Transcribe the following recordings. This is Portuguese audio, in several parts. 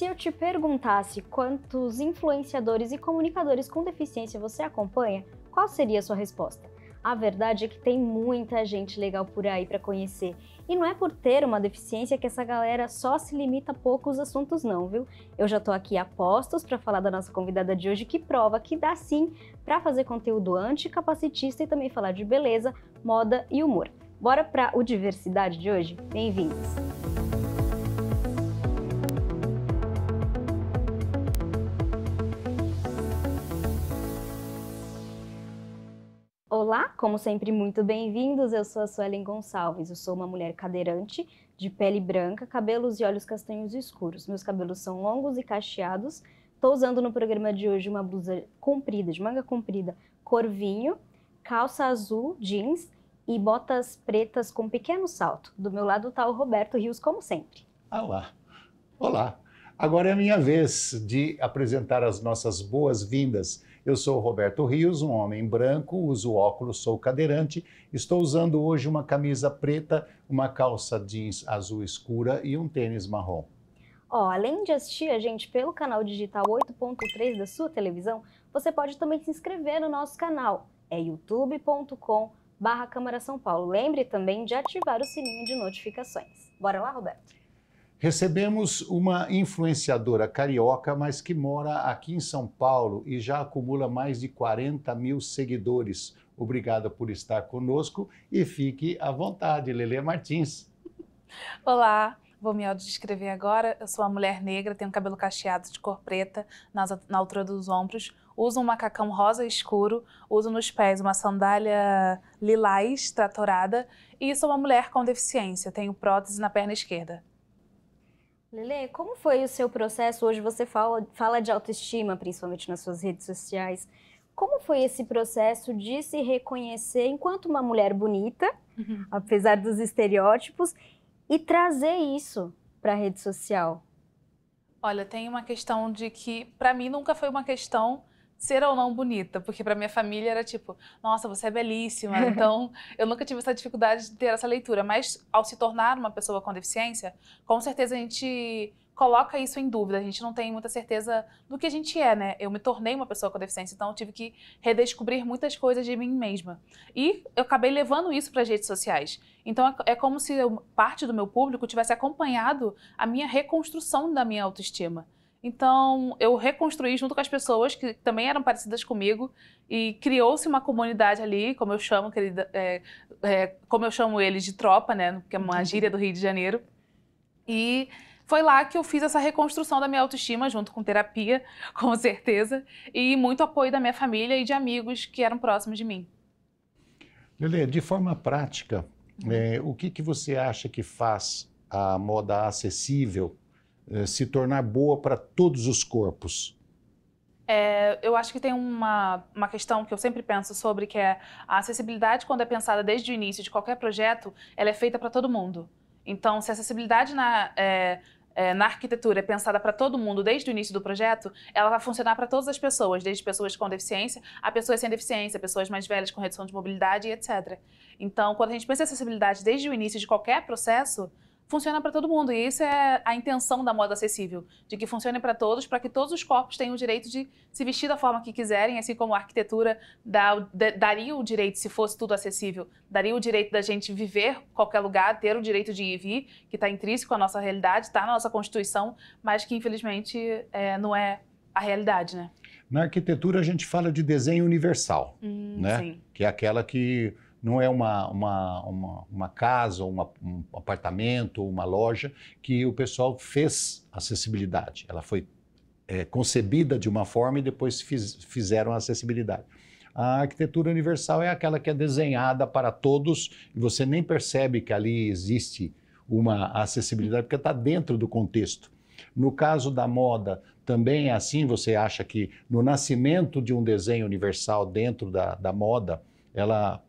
eu te perguntasse quantos influenciadores e comunicadores com deficiência você acompanha, qual seria a sua resposta? A verdade é que tem muita gente legal por aí para conhecer. E não é por ter uma deficiência que essa galera só se limita a poucos assuntos não, viu? Eu já tô aqui a postos para falar da nossa convidada de hoje, que prova que dá sim para fazer conteúdo anticapacitista e também falar de beleza, moda e humor. Bora para o Diversidade de hoje? Bem-vindos! Olá, como sempre, muito bem-vindos. Eu sou a Suelen Gonçalves. Eu sou uma mulher cadeirante, de pele branca, cabelos e olhos castanhos escuros. Meus cabelos são longos e cacheados. Estou usando no programa de hoje uma blusa comprida, de manga comprida, cor vinho, calça azul, jeans e botas pretas com pequeno salto. Do meu lado está o Roberto Rios, como sempre. Olá. Olá. Agora é a minha vez de apresentar as nossas boas-vindas. Eu sou o Roberto Rios, um homem branco, uso óculos, sou cadeirante. Estou usando hoje uma camisa preta, uma calça jeans azul escura e um tênis marrom. Além de assistir a gente pelo canal digital 8.3 da sua televisão, você pode também se inscrever no nosso canal. É youtube.com/Câmara São Paulo. Lembre também de ativar o sininho de notificações. Bora lá, Roberto? Recebemos uma influenciadora carioca, mas que mora aqui em São Paulo e já acumula mais de 40 mil seguidores. Obrigada por estar conosco e fique à vontade, Lelê Martins. Olá, vou me autodescrever agora. Eu sou uma mulher negra, tenho cabelo cacheado de cor preta na altura dos ombros, uso um macacão rosa escuro, uso nos pés uma sandália lilás tratorada e sou uma mulher com deficiência, tenho prótese na perna esquerda. Lelê, como foi o seu processo? Hoje você fala de autoestima, principalmente nas suas redes sociais. Como foi esse processo de se reconhecer enquanto uma mulher bonita, apesar dos estereótipos, e trazer isso para a rede social? Olha, tem uma questão de que, para mim, nunca foi uma questão ser ou não bonita, porque para minha família era tipo, nossa, você é belíssima, então eu nunca tive essa dificuldade de ter essa leitura, mas ao se tornar uma pessoa com deficiência, com certeza a gente coloca isso em dúvida, a gente não tem muita certeza do que a gente é, né? Eu me tornei uma pessoa com deficiência, então eu tive que redescobrir muitas coisas de mim mesma. E eu acabei levando isso para as redes sociais. Então é como se parte do meu público tivesse acompanhado a minha reconstrução da minha autoestima. Então, eu reconstruí junto com as pessoas que também eram parecidas comigo e criou-se uma comunidade ali, como eu chamo, como eu chamo eles de tropa, né? Que é uma gíria do Rio de Janeiro. E foi lá que eu fiz essa reconstrução da minha autoestima, junto com terapia, com certeza, e muito apoio da minha família e de amigos que eram próximos de mim. Lelê, de forma prática, o que você acha que faz a moda acessível se tornar boa para todos os corpos? Eu acho que tem uma questão que eu sempre penso sobre, que é a acessibilidade, quando é pensada desde o início de qualquer projeto, ela é feita para todo mundo. Então, se a acessibilidade na arquitetura é pensada para todo mundo desde o início do projeto, ela vai funcionar para todas as pessoas, desde pessoas com deficiência a pessoas sem deficiência, pessoas mais velhas com redução de mobilidade, etc. Então, quando a gente pensa em acessibilidade desde o início de qualquer processo, funciona para todo mundo, e isso é a intenção da moda acessível, de que funcione para todos, para que todos os corpos tenham o direito de se vestir da forma que quiserem, assim como a arquitetura daria o direito, se fosse tudo acessível, daria o direito da gente viver em qualquer lugar, ter o direito de ir e vir, que está intrínseco à nossa realidade, está na nossa Constituição, mas que infelizmente não é a realidade, né? Na arquitetura a gente fala de desenho universal, né? Sim. Que é aquela que não é uma casa, um apartamento, uma loja, que o pessoal fez acessibilidade. Ela foi concebida de uma forma e depois fizeram a acessibilidade. A arquitetura universal é aquela que é desenhada para todos e você nem percebe que ali existe uma acessibilidade, porque está dentro do contexto. No caso da moda, também é assim? Você acha que no nascimento de um desenho universal dentro da moda, ela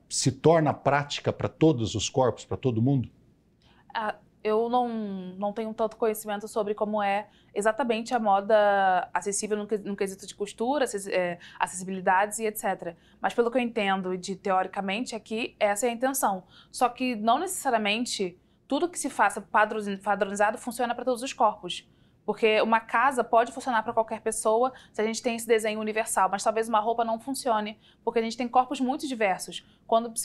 se torna prática para todos os corpos, para todo mundo? Eu não tenho tanto conhecimento sobre como é exatamente a moda acessível no quesito de costura, acessibilidades e etc. Mas pelo que eu entendo teoricamente, é que essa é a intenção. Só que não necessariamente tudo que se faça padronizado funciona para todos os corpos. Porque uma casa pode funcionar para qualquer pessoa se a gente tem esse desenho universal, mas talvez uma roupa não funcione, porque a gente tem corpos muito diversos,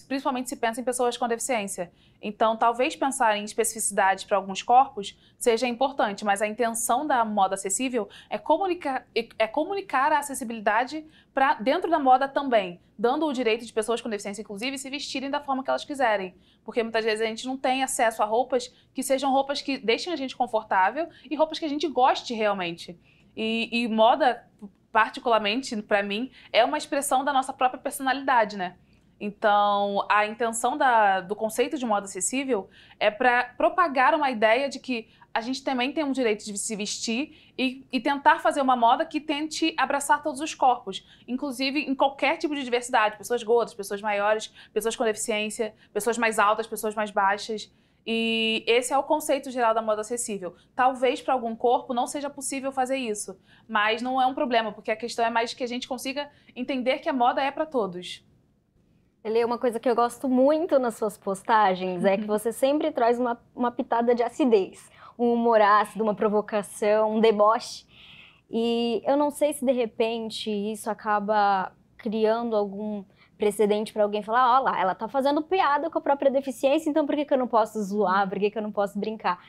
principalmente se pensa em pessoas com deficiência. Então, talvez pensar em especificidades para alguns corpos seja importante, mas a intenção da moda acessível é comunicar a acessibilidade para dentro da moda também, dando o direito de pessoas com deficiência, inclusive, se vestirem da forma que elas quiserem. Porque muitas vezes a gente não tem acesso a roupas que sejam roupas que deixem a gente confortável e roupas que a gente goste realmente. E moda, particularmente, para mim, é uma expressão da nossa própria personalidade, né? Então, a intenção do conceito de moda acessível é para propagar uma ideia de que a gente também tem um direito de se vestir e tentar fazer uma moda que tente abraçar todos os corpos, inclusive em qualquer tipo de diversidade, pessoas gordas, pessoas maiores, pessoas com deficiência, pessoas mais altas, pessoas mais baixas. E esse é o conceito geral da moda acessível. Talvez para algum corpo não seja possível fazer isso, mas não é um problema, porque a questão é mais que a gente consiga entender que a moda é para todos. Ele, uma coisa que eu gosto muito nas suas postagens é que você sempre traz uma pitada de acidez, um humor ácido, uma provocação, um deboche. E eu não sei se de repente isso acaba criando algum precedente para alguém falar, ó lá, ela tá fazendo piada com a própria deficiência, então por que eu não posso zoar, por que eu não posso brincar?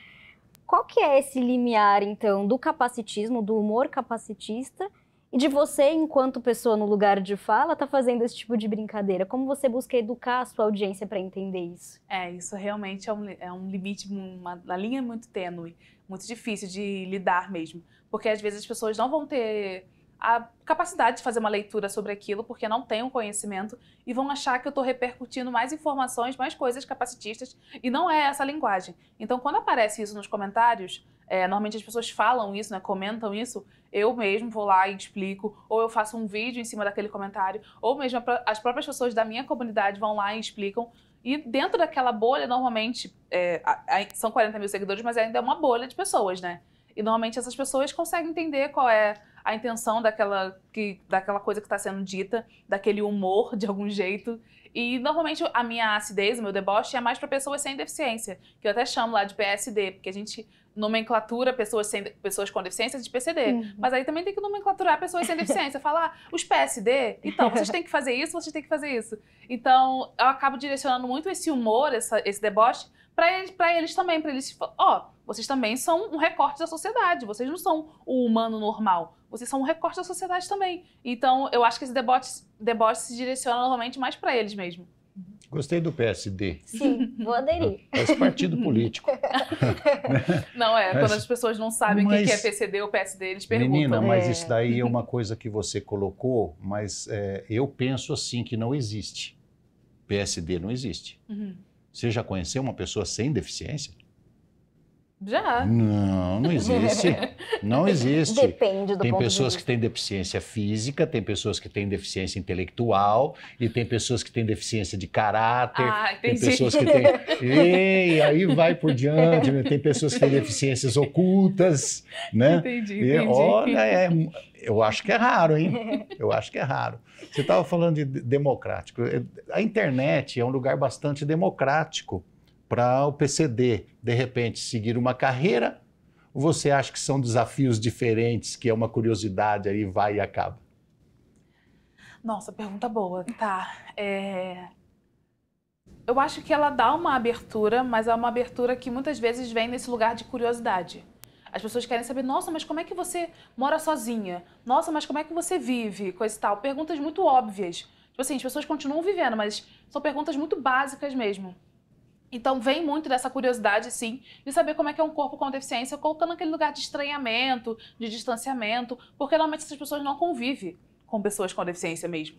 Qual que é esse limiar, então, do capacitismo, do humor capacitista, e de você, enquanto pessoa no lugar de fala, tá fazendo esse tipo de brincadeira? Como você busca educar a sua audiência para entender isso? Isso realmente é um limite, uma linha muito tênue, muito difícil de lidar mesmo. Porque às vezes as pessoas não vão ter a capacidade de fazer uma leitura sobre aquilo, porque não têm o conhecimento, e vão achar que eu estou repercutindo mais informações, mais coisas capacitistas, e não é essa linguagem. Então, quando aparece isso nos comentários, normalmente as pessoas falam isso, né, comentam isso, eu mesmo vou lá e explico, ou eu faço um vídeo em cima daquele comentário, ou mesmo as próprias pessoas da minha comunidade vão lá e explicam. E dentro daquela bolha, normalmente, são 40 mil seguidores, mas ainda é uma bolha de pessoas, né? E normalmente essas pessoas conseguem entender qual é a intenção daquela coisa que está sendo dita, daquele humor de algum jeito. E normalmente a minha acidez, o meu deboche é mais para pessoas sem deficiência, que eu até chamo lá de PSD, porque a gente nomenclatura pessoas com deficiência de PCD. Mas aí também tem que nomenclaturar pessoas sem deficiência. Falar, os PSD, então, vocês têm que fazer isso, vocês têm que fazer isso. Então, eu acabo direcionando muito esse humor, esse deboche, para eles também, para eles, vocês também são um recorte da sociedade, vocês não são o humano normal, vocês são um recorte da sociedade também. Então, eu acho que esse deboche se direciona normalmente mais para eles mesmo. Gostei do PSD. Sim, vou aderir. Esse partido político. Não, quando as pessoas não sabem o que é PCD ou PSD, eles perguntam. Menina, mas isso daí é uma coisa que você colocou, mas eu penso assim que não existe. PSD não existe. Você já conheceu uma pessoa sem deficiência? Já. Não existe. Não existe. Depende do Tem ponto pessoas de que têm deficiência física, tem pessoas que têm deficiência intelectual, e tem pessoas que têm deficiência de caráter, tem pessoas que têm... E aí vai por diante, né? Tem pessoas que têm deficiências ocultas, né? Entendi. Olha, eu acho que é raro, hein? Eu acho que é raro. Você estava falando de democrático. A internet é um lugar bastante democrático para o PCD, de repente, seguir uma carreira, ou você acha que são desafios diferentes, que é uma curiosidade, aí vai e acaba? Nossa, pergunta boa. Tá. Eu acho que ela dá uma abertura, mas é uma abertura que muitas vezes vem nesse lugar de curiosidade. As pessoas querem saber, nossa, mas como é que você mora sozinha? Nossa, mas como é que você vive? Coisa e tal. Perguntas muito óbvias. Tipo assim, as pessoas continuam vivendo, mas são perguntas muito básicas mesmo. Então vem muito dessa curiosidade, sim, de saber como é que é um corpo com deficiência, colocando aquele lugar de estranhamento, de distanciamento, porque normalmente essas pessoas não convivem com pessoas com deficiência mesmo.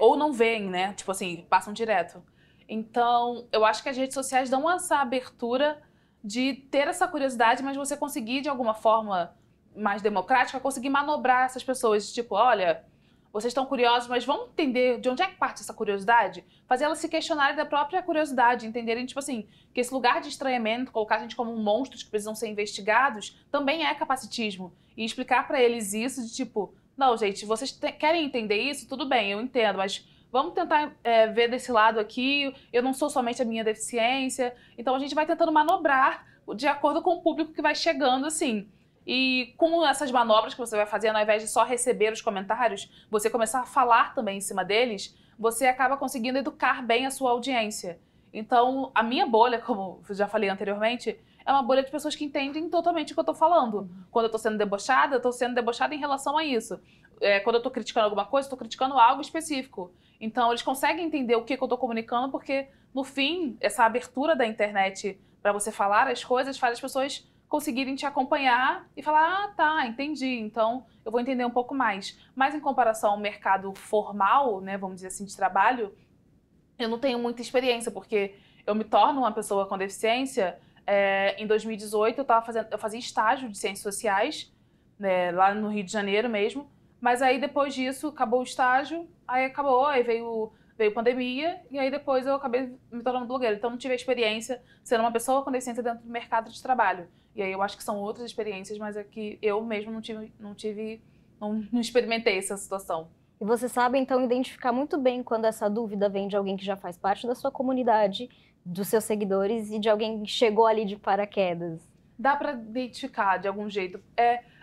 Ou não veem, né? Tipo assim, passam direto. Então, eu acho que as redes sociais dão essa abertura de ter essa curiosidade, mas você conseguir, de alguma forma mais democrática, conseguir manobrar essas pessoas, tipo, olha... Vocês estão curiosos, mas vamos entender de onde é que parte essa curiosidade? Fazer elas se questionarem da própria curiosidade, entenderem, tipo assim, que esse lugar de estranhamento, colocar a gente como monstros que precisam ser investigados, também é capacitismo. E explicar pra eles isso de tipo, não, gente, vocês querem entender isso? Tudo bem, eu entendo, mas vamos tentar ver desse lado aqui, eu não sou somente a minha deficiência. Então a gente vai tentando manobrar de acordo com o público que vai chegando, assim. E com essas manobras que você vai fazendo, ao invés de só receber os comentários, você começar a falar também em cima deles, você acaba conseguindo educar bem a sua audiência. Então, a minha bolha, como eu já falei anteriormente, é uma bolha de pessoas que entendem totalmente o que eu tô falando. Quando eu tô sendo debochada em relação a isso. Quando eu tô criticando alguma coisa, eu tô criticando algo específico. Então, eles conseguem entender o que eu tô comunicando, porque, no fim, essa abertura da internet para você falar as coisas faz as pessoas conseguirem te acompanhar e falar, ah, tá, entendi, então eu vou entender um pouco mais. Mas em comparação ao mercado formal, né, vamos dizer assim, de trabalho, eu não tenho muita experiência, porque eu me torno uma pessoa com deficiência. Em 2018 eu fazia estágio de ciências sociais, né, lá no Rio de Janeiro mesmo, mas aí depois disso acabou o estágio, aí veio pandemia, e aí depois eu acabei me tornando blogueira. Então não tive a experiência sendo uma pessoa com deficiência dentro do mercado de trabalho. E aí eu acho que são outras experiências, mas é que eu mesmo não experimentei essa situação. E você sabe, então, identificar muito bem quando essa dúvida vem de alguém que já faz parte da sua comunidade, dos seus seguidores e de alguém que chegou ali de paraquedas. Dá pra identificar de algum jeito.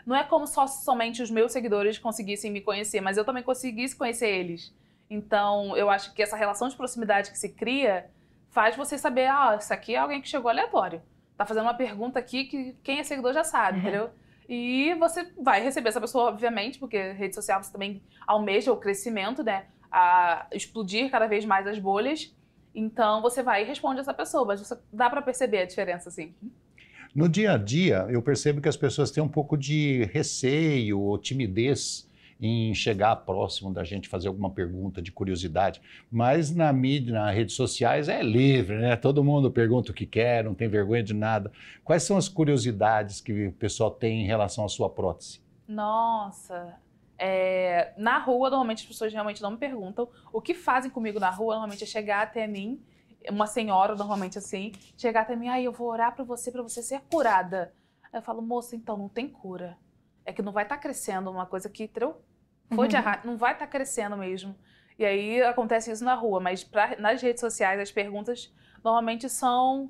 Não é como somente os meus seguidores conseguissem me conhecer, mas eu também conseguisse conhecer eles. Então, eu acho que essa relação de proximidade que se cria faz você saber, isso aqui é alguém que chegou aleatório. Tá fazendo uma pergunta aqui que quem é seguidor já sabe, entendeu? E você vai receber essa pessoa, obviamente, porque rede social você também almeja o crescimento, né? A explodir cada vez mais as bolhas. Então, você vai e responde essa pessoa, mas dá pra perceber a diferença, assim. No dia a dia, eu percebo que as pessoas têm um pouco de receio ou timidez em chegar próximo da gente, fazer alguma pergunta de curiosidade. Mas na mídia, nas redes sociais, é livre, né? Todo mundo pergunta o que quer, não tem vergonha de nada. Quais são as curiosidades que o pessoal tem em relação à sua prótese? Nossa, na rua, normalmente as pessoas realmente não me perguntam. O que fazem comigo na rua, normalmente, é chegar até mim, uma senhora, normalmente assim, chegar até mim, eu vou orar pra você ser curada. Aí eu falo, moça, então, não tem cura. É que não vai estar crescendo uma coisa que foi de arrasto, não vai estar crescendo mesmo. E aí acontece isso na rua, mas nas redes sociais as perguntas normalmente são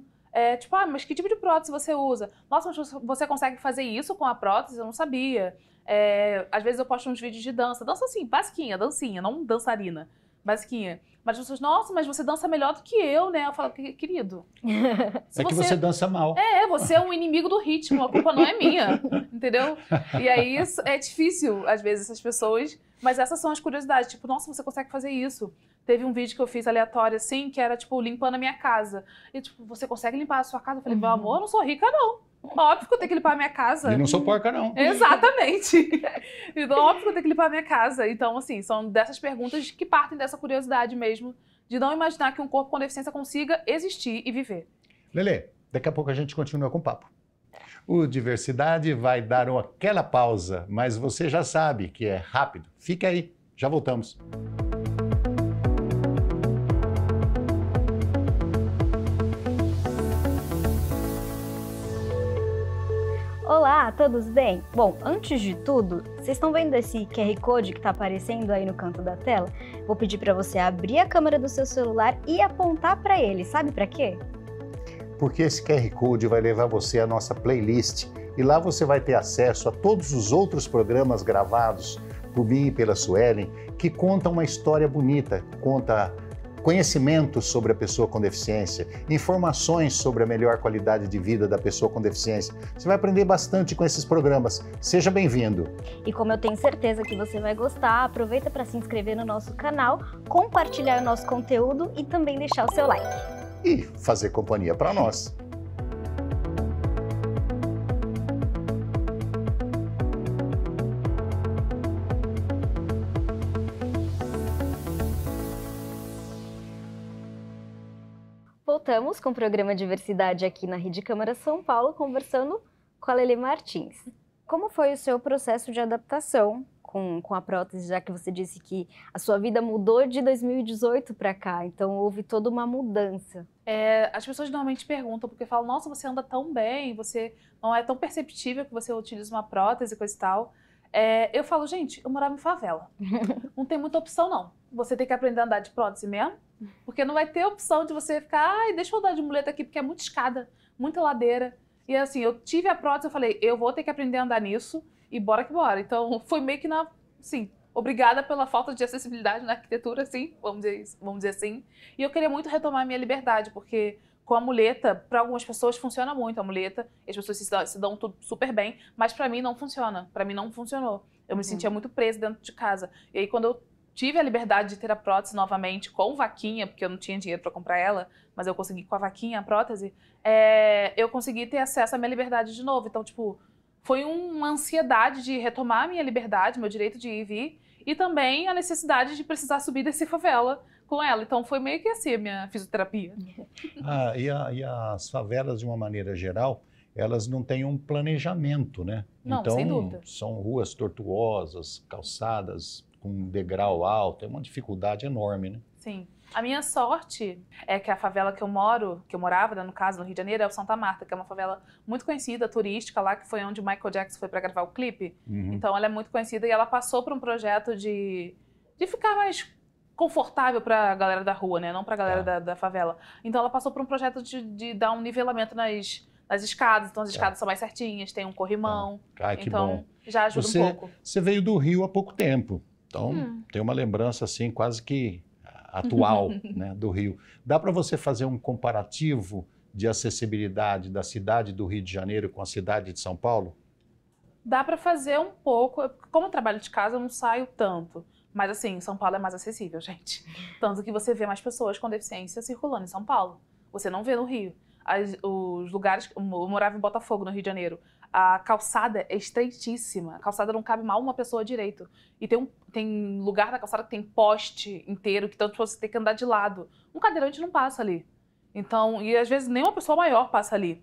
tipo, mas que tipo de prótese você usa? Nossa, mas você consegue fazer isso com a prótese? Eu não sabia. Às vezes eu posto uns vídeos de dança assim, basiquinha, dancinha, não dançarina, basiquinha. Mas as pessoas, nossa, mas você dança melhor do que eu, né? Eu falo, querido. Que você dança mal. Você é um inimigo do ritmo, a culpa não é minha, entendeu? E aí é difícil, às vezes, essas pessoas, mas essas são as curiosidades. Tipo, nossa, você consegue fazer isso. Teve um vídeo que eu fiz aleatório, assim, que era, tipo, limpando a minha casa. E, tipo, você consegue limpar a sua casa? Eu falei, meu amor, eu não sou rica, não. Óbvio que eu tenho que limpar a minha casa. E não sou porca, não. Exatamente. Então, óbvio que eu tenho que limpar a minha casa. Então, assim, são dessas perguntas que partem dessa curiosidade mesmo, de não imaginar que um corpo com deficiência consiga existir e viver. Lelê, daqui a pouco a gente continua com o papo. O Diversidade vai dar aquela pausa, mas você já sabe que é rápido. Fica aí, já voltamos. Olá, todos bem? Bom, antes de tudo, vocês estão vendo esse QR Code que está aparecendo aí no canto da tela? Vou pedir para você abrir a câmera do seu celular e apontar para ele. Sabe para quê? Porque esse QR Code vai levar você à nossa playlist e lá você vai ter acesso a todos os outros programas gravados por mim e pela Suelen que contam uma história bonita, conta conhecimento sobre a pessoa com deficiência, informações sobre a melhor qualidade de vida da pessoa com deficiência. Você vai aprender bastante com esses programas. Seja bem-vindo! E como eu tenho certeza que você vai gostar, aproveita para se inscrever no nosso canal, compartilhar o nosso conteúdo e também deixar o seu like. E fazer companhia para nós. Voltamos com o programa Diversidade aqui na Rede Câmara São Paulo, conversando com a Lelê Martins. Como foi o seu processo de adaptação com a prótese, já que você disse que a sua vida mudou de 2018 para cá, então houve toda uma mudança? As pessoas normalmente perguntam, porque falam, nossa, você anda tão bem, você não é tão perceptível que você utiliza uma prótese e coisa e tal. Eu falo, gente, eu morava em favela. Não tem muita opção, não. Você tem que aprender a andar de prótese mesmo, porque não vai ter opção de você ficar, deixa eu andar de muleta aqui, porque é muita escada, muita ladeira. E assim, eu tive a prótese, eu falei, eu vou ter que aprender a andar nisso e bora que bora. Então, foi meio que assim, obrigada pela falta de acessibilidade na arquitetura, assim, vamos dizer assim. E eu queria muito retomar a minha liberdade, porque com a muleta, para algumas pessoas funciona muito a muleta, e as pessoas se dão tudo super bem, mas para mim não funciona, para mim não funcionou. Eu me sentia muito presa dentro de casa. E aí quando eu tive a liberdade de ter a prótese novamente com vaquinha, porque eu não tinha dinheiro para comprar ela, mas eu consegui com a vaquinha a prótese, eu consegui ter acesso à minha liberdade de novo. Então, tipo, foi uma ansiedade de retomar a minha liberdade, meu direito de ir e vir, e também a necessidade de precisar subir desse favela com ela. Então, foi meio que assim a minha fisioterapia. E as favelas, de uma maneira geral, elas não têm um planejamento, né? Não, então, sem dúvida. São ruas tortuosas, calçadas com degrau alto, é uma dificuldade enorme, né? Sim. A minha sorte é que a favela que eu morava, né, no caso, no Rio de Janeiro, é o Santa Marta, que é uma favela muito conhecida, turística lá, que foi onde o Michael Jackson foi para gravar o clipe. Então ela é muito conhecida e ela passou por um projeto de ficar mais confortável para a galera da rua, né, não para a galera da favela. Então ela passou por um projeto de dar um nivelamento nas escadas, então as escadas são mais certinhas, tem um corrimão. Ai, que então bom. já ajuda um pouco. Você veio do Rio há pouco tempo, então tem uma lembrança assim quase que atual, né, do Rio. Dá para você fazer um comparativo de acessibilidade da cidade do Rio de Janeiro com a cidade de São Paulo? Dá para fazer um pouco. Como eu trabalho de casa, eu não saio tanto. Mas assim, São Paulo é mais acessível, gente. Tanto que você vê mais pessoas com deficiência circulando em São Paulo. Você não vê no Rio. Os lugares... Eu morava em Botafogo, no Rio de Janeiro. A calçada é estreitíssima. A calçada não cabe mal uma pessoa direito. E tem lugar da calçada que tem poste inteiro, que tanto você tem que andar de lado. Um cadeirante não passa ali. Então, e às vezes nem uma pessoa maior passa ali.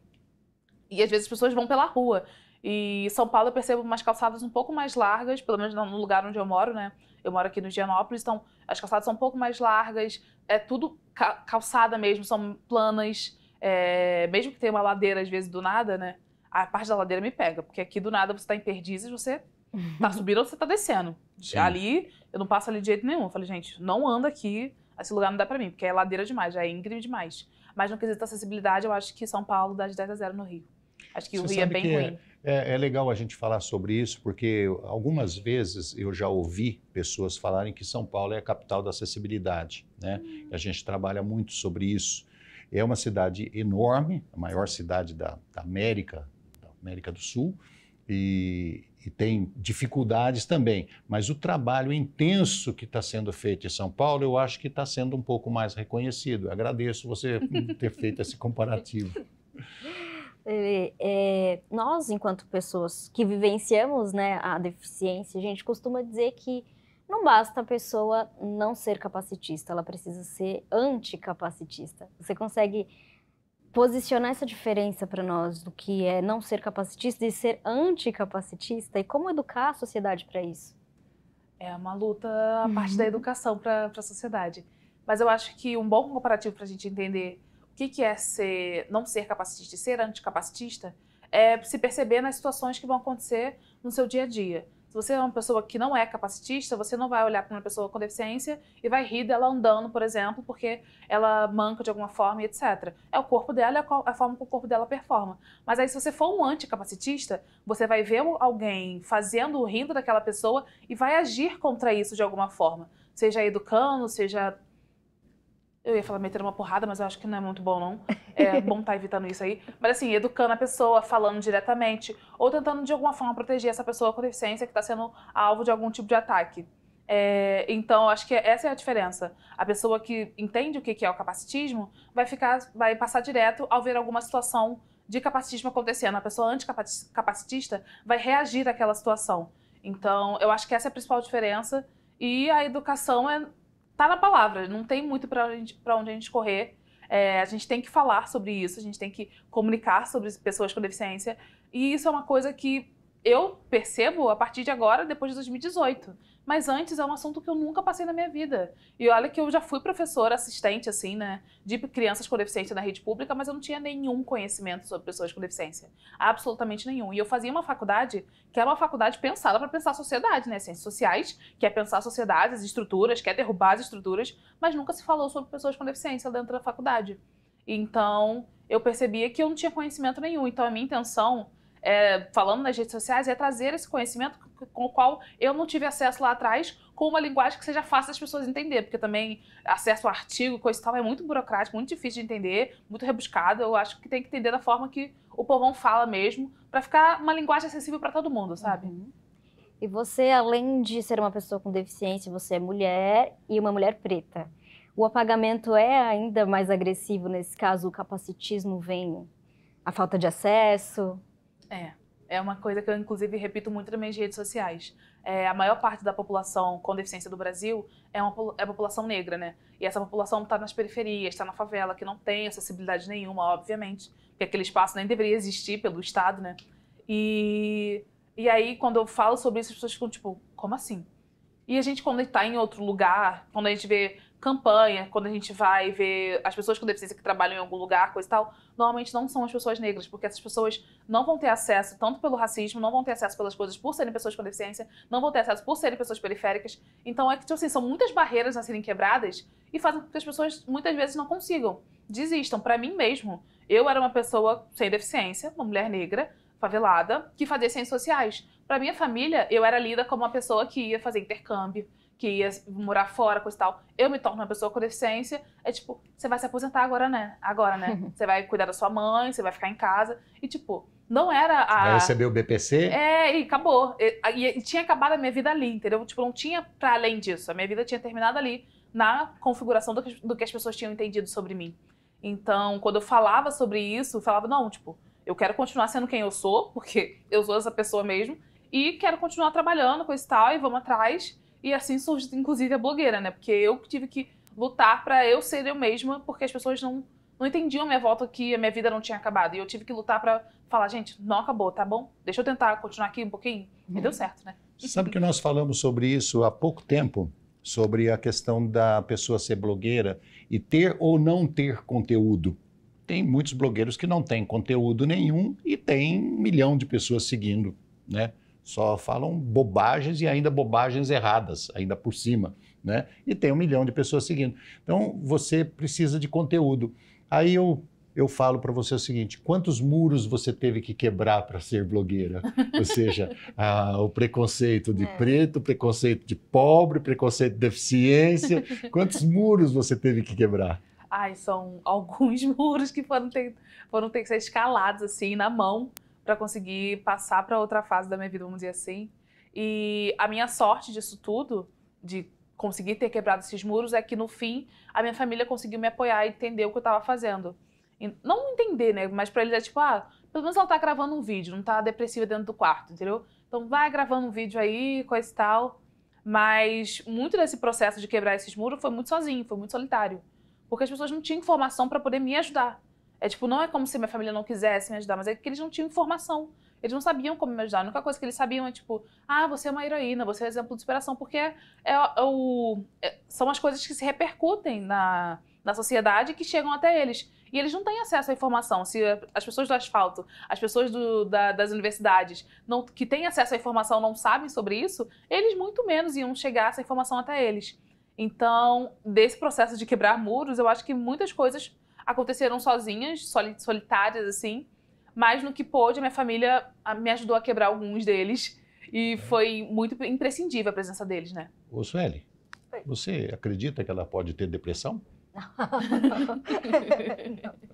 E às vezes as pessoas vão pela rua. E São Paulo eu percebo umas calçadas um pouco mais largas, pelo menos no lugar onde eu moro, né? Eu moro aqui no Higienópolis, então as calçadas são um pouco mais largas, é tudo calçada mesmo, são planas. Mesmo que tenha uma ladeira às vezes do nada, né? A parte da ladeira me pega, porque aqui do nada você tá em Perdizes, você tá subindo ou você tá descendo. Sim. Ali, eu não passo ali de jeito nenhum. Eu falei, gente, não anda aqui, esse lugar não dá pra mim, porque é ladeira demais, já é íngreme demais. Mas no quesito acessibilidade, eu acho que São Paulo dá de 10-0 no Rio. Acho que o Rio é bem ruim. É legal a gente falar sobre isso, porque algumas vezes eu já ouvi pessoas falarem que São Paulo é a capital da acessibilidade, né? E a gente trabalha muito sobre isso. É uma cidade enorme, a maior cidade da América do Sul, e tem dificuldades também. Mas o trabalho intenso que está sendo feito em São Paulo, eu acho que está sendo um pouco mais reconhecido. Agradeço você ter feito esse comparativo. Nós, enquanto pessoas que vivenciamos, né, a deficiência, a gente costuma dizer que não basta a pessoa não ser capacitista, ela precisa ser anticapacitista. Você consegue posicionar essa diferença para nós do que é não ser capacitista e ser anticapacitista? E como educar a sociedade para isso? É uma luta a parte da educação para a sociedade. Mas eu acho que um bom comparativo para a gente entender o que é não ser capacitista e ser anticapacitista é se perceber nas situações que vão acontecer no seu dia a dia. Se você é uma pessoa que não é capacitista, você não vai olhar para uma pessoa com deficiência e vai rir dela andando, por exemplo, porque ela manca de alguma forma e etc. É o corpo dela, é a forma que o corpo dela performa. Mas aí se você for um anticapacitista, você vai ver alguém rindo daquela pessoa e vai agir contra isso de alguma forma. Seja educando, seja... Eu ia falar meter uma porrada, mas eu acho que não é muito bom, não. É bom estar evitando isso aí. Mas assim, educando a pessoa, falando diretamente, ou tentando de alguma forma proteger essa pessoa com deficiência que está sendo alvo de algum tipo de ataque. Então, acho que essa é a diferença. A pessoa que entende o que é o capacitismo vai passar direto ao ver alguma situação de capacitismo acontecendo. A pessoa anticapacitista vai reagir àquela situação. Então, eu acho que essa é a principal diferença. E a educação tá na palavra, não tem muito para onde a gente correr. A gente tem que falar sobre isso, a gente tem que comunicar sobre pessoas com deficiência. E isso é uma coisa que eu percebo a partir de agora, depois de 2018. Mas antes é um assunto que eu nunca passei na minha vida. E olha que eu já fui professora assistente, assim, né, de crianças com deficiência na rede pública, mas eu não tinha nenhum conhecimento sobre pessoas com deficiência. Absolutamente nenhum. E eu fazia uma faculdade que era uma faculdade pensada para pensar a sociedade, né, ciências sociais, que é pensar a sociedade, as estruturas, que é derrubar as estruturas, mas nunca se falou sobre pessoas com deficiência dentro da faculdade. Então, eu percebia que eu não tinha conhecimento nenhum. Então, a minha intenção, falando nas redes sociais, é trazer esse conhecimento com o qual eu não tive acesso lá atrás, com uma linguagem que seja fácil das pessoas entenderem. Porque também acesso ao artigo, coisa e tal, é muito burocrático, muito difícil de entender, muito rebuscado. Eu acho que tem que entender da forma que o povão fala mesmo, para ficar uma linguagem acessível para todo mundo, sabe? Uhum. E você, além de ser uma pessoa com deficiência, você é mulher e uma mulher preta. O apagamento é ainda mais agressivo nesse caso, o capacitismo vem, a falta de acesso? É uma coisa que eu, inclusive, repito muito nas minhas redes sociais. A maior parte da população com deficiência do Brasil é a população negra, né? E essa população está nas periferias, está na favela, que não tem acessibilidade nenhuma, obviamente, porque aquele espaço nem deveria existir pelo Estado, né? E aí, quando eu falo sobre isso, as pessoas ficam tipo, como assim? E a gente, quando está em outro lugar, quando a gente vê campanha, quando a gente vai ver as pessoas com deficiência que trabalham em algum lugar, coisa e tal, normalmente não são as pessoas negras, porque essas pessoas não vão ter acesso, tanto pelo racismo, não vão ter acesso pelas coisas por serem pessoas com deficiência, não vão ter acesso por serem pessoas periféricas. Então, tipo assim, são muitas barreiras a serem quebradas e fazem com que as pessoas, muitas vezes, não consigam, desistam. Para mim mesmo, eu era uma pessoa sem deficiência, uma mulher negra, favelada, que fazia ciências sociais. Para minha família, eu era lida como uma pessoa que ia fazer intercâmbio, que ia morar fora, coisa e tal. Eu me torno uma pessoa com deficiência, é tipo, você vai se aposentar agora, né? Você vai cuidar da sua mãe, você vai ficar em casa. E tipo, não era a... Vai receber o BPC? E acabou. E tinha acabado a minha vida ali, entendeu? Tipo, não tinha pra além disso. A minha vida tinha terminado ali, na configuração do que as pessoas tinham entendido sobre mim. Então, quando eu falava sobre isso, eu falava, não, tipo, eu quero continuar sendo quem eu sou, porque eu sou essa pessoa mesmo, e quero continuar trabalhando com isso e tal, e vamos atrás. E assim surge, inclusive, a blogueira, né? Porque eu tive que lutar pra eu ser eu mesma, porque as pessoas não entendiam a minha volta, que a minha vida não tinha acabado. E eu tive que lutar pra falar, gente, não acabou, tá bom? Deixa eu tentar continuar aqui um pouquinho. E deu certo, né? Sabe que nós falamos sobre isso há pouco tempo, sobre a questão da pessoa ser blogueira e ter ou não ter conteúdo. Tem muitos blogueiros que não têm conteúdo nenhum e tem 1 milhão de pessoas seguindo, né? Só falam bobagens e ainda bobagens erradas, ainda por cima, né? E tem 1 milhão de pessoas seguindo. Então, você precisa de conteúdo. Aí eu falo para você o seguinte, quantos muros você teve que quebrar para ser blogueira? Ou seja, o preconceito de preto, preconceito de pobre, preconceito de deficiência. Quantos muros você teve que quebrar? Ai, são alguns muros que foram ter que ser escalados, assim, na mão, para conseguir passar para outra fase da minha vida, vamos dizer assim. E a minha sorte disso tudo, de conseguir ter quebrado esses muros, é que no fim a minha família conseguiu me apoiar e entender o que eu estava fazendo. E não entender, né? Mas para eles é tipo, pelo menos ela tá gravando um vídeo, não tá depressiva dentro do quarto, entendeu? Então vai gravando um vídeo aí, coisa e tal. Mas muito desse processo de quebrar esses muros foi muito sozinho, foi muito solitário. Porque as pessoas não tinham informação para poder me ajudar. É tipo, não é como se minha família não quisesse me ajudar, mas é que eles não tinham informação. Eles não sabiam como me ajudar. A única coisa que eles sabiam é tipo, você é uma heroína, você é um exemplo de superação, porque são as coisas que se repercutem na sociedade que chegam até eles. E eles não têm acesso à informação. Se as pessoas do asfalto, as pessoas das universidades que têm acesso à informação não sabem sobre isso, eles muito menos iam chegar essa informação até eles. Então, desse processo de quebrar muros, eu acho que muitas coisas aconteceram sozinhas, solitárias, assim, mas no que pôde, a minha família me ajudou a quebrar alguns deles e foi muito imprescindível a presença deles, né? Ô, Sueli, você acredita que ela pode ter depressão?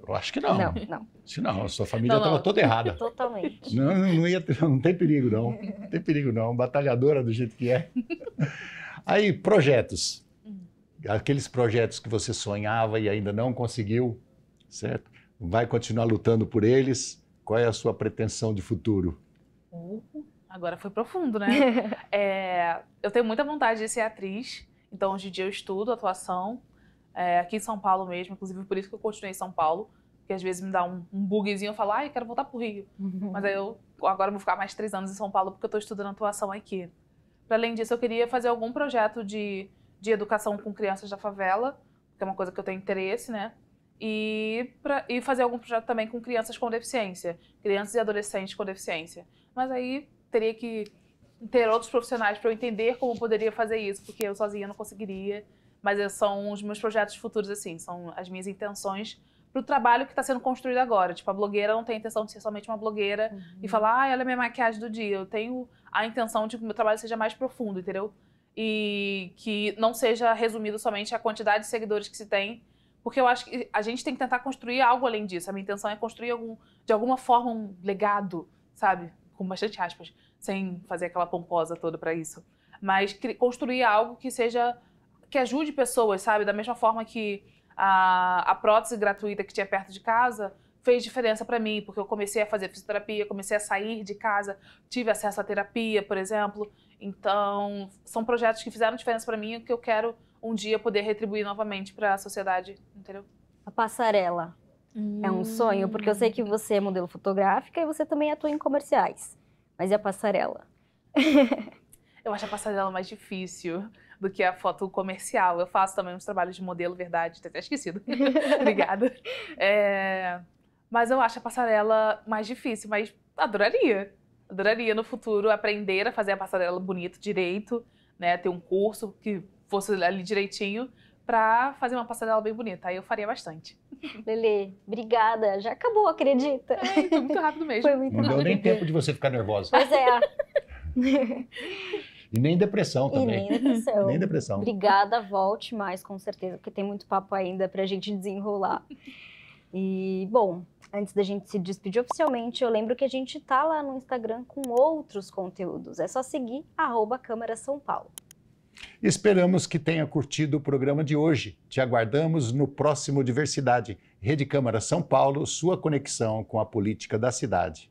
Eu acho que não. Não. Se não, a sua família estava toda errada. Totalmente. Não tem perigo, não. Não tem perigo, não. Batalhadora do jeito que é. Aí, projetos. Aqueles projetos que você sonhava e ainda não conseguiu, certo? Vai continuar lutando por eles? Qual é a sua pretensão de futuro? Agora foi profundo, né? Eu tenho muita vontade de ser atriz, então hoje em dia eu estudo atuação, aqui em São Paulo mesmo, inclusive por isso que eu continuei em São Paulo, porque às vezes me dá um bugzinho, eu falo, eu quero voltar pro Rio. Mas aí eu agora vou ficar mais 3 anos em São Paulo porque eu estou estudando atuação aqui. Para além disso, eu queria fazer algum projeto de educação com crianças da favela, que é uma coisa que eu tenho interesse, né? E fazer algum projeto também com crianças com deficiência, crianças e adolescentes com deficiência. Mas aí teria que ter outros profissionais para eu entender como poderia fazer isso, porque eu sozinha não conseguiria. Mas são os meus projetos futuros, assim, são as minhas intenções pro trabalho que está sendo construído agora. Tipo, a blogueira não tem a intenção de ser somente uma blogueira e falar, olha a minha maquiagem do dia. Eu tenho a intenção de que o meu trabalho seja mais profundo, entendeu? E que não seja resumido somente a quantidade de seguidores que se tem, porque eu acho que a gente tem que tentar construir algo além disso. A minha intenção é construir de alguma forma um legado, sabe? Com bastante aspas, sem fazer aquela pomposa toda para isso. Mas construir algo que ajude pessoas, sabe? Da mesma forma que a prótese gratuita que tinha perto de casa fez diferença para mim, porque eu comecei a fazer fisioterapia, comecei a sair de casa, tive acesso à terapia, por exemplo. Então, são projetos que fizeram diferença para mim e que eu quero um dia poder retribuir novamente para a sociedade, entendeu? A passarela é um sonho, porque eu sei que você é modelo fotográfica e você também atua em comerciais. Mas e a passarela? Eu acho a passarela mais difícil do que a foto comercial. Eu faço também uns trabalhos de modelo, verdade, até esquecido. Obrigada. Mas eu acho a passarela mais difícil, mas adoraria. Adoraria no futuro aprender a fazer a passarela bonito, direito, né? Ter um curso que fosse ali direitinho pra fazer uma passarela bem bonita. Aí eu faria bastante. Lelê, obrigada. Já acabou, acredita? Foi muito rápido mesmo. Foi muito Não deu nem rápido. tempo de você ficar nervosa. Pois é. E nem depressão E também. nem depressão. Nem depressão. Obrigada, volte mais, com certeza, porque tem muito papo ainda pra gente desenrolar. E, bom, antes da gente se despedir oficialmente, eu lembro que a gente tá lá no Instagram com outros conteúdos. É só seguir @Câmara São Paulo. Esperamos que tenha curtido o programa de hoje. Te aguardamos no próximo Diversidade. Rede Câmara São Paulo, sua conexão com a política da cidade.